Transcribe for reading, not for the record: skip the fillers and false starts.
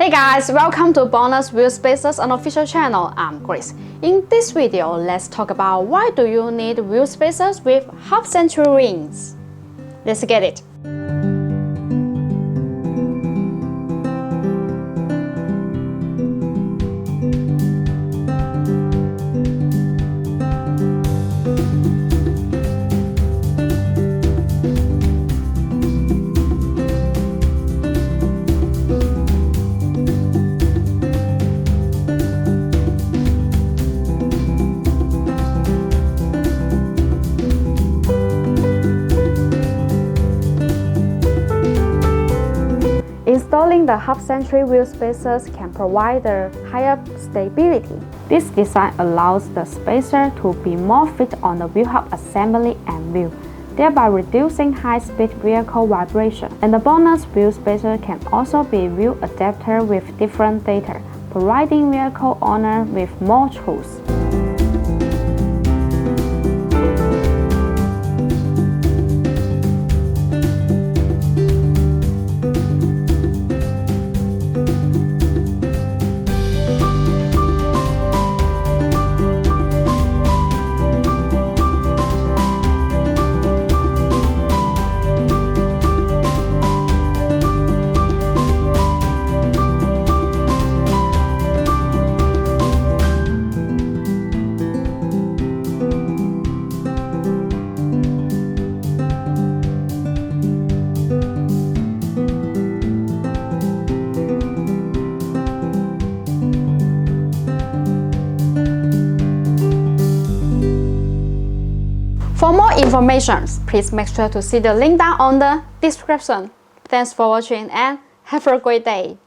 Hey guys, welcome to BONOSS Wheel Spacers unofficial channel. I'm Grace. In this video, let's talk about why do you need wheel spacers with hub-centric rings. Let's get it. Installing the hub-centric wheel spacers can provide a higher stability. This design allows the spacer to be more fit on the wheel hub assembly and wheel, thereby reducing high-speed vehicle vibration. And the BONOSS wheel spacer can also be wheel adapter with different data, providing vehicle owner with more choice. For more information, please make sure to see the link down on the description. Thanks for watching and have a great day.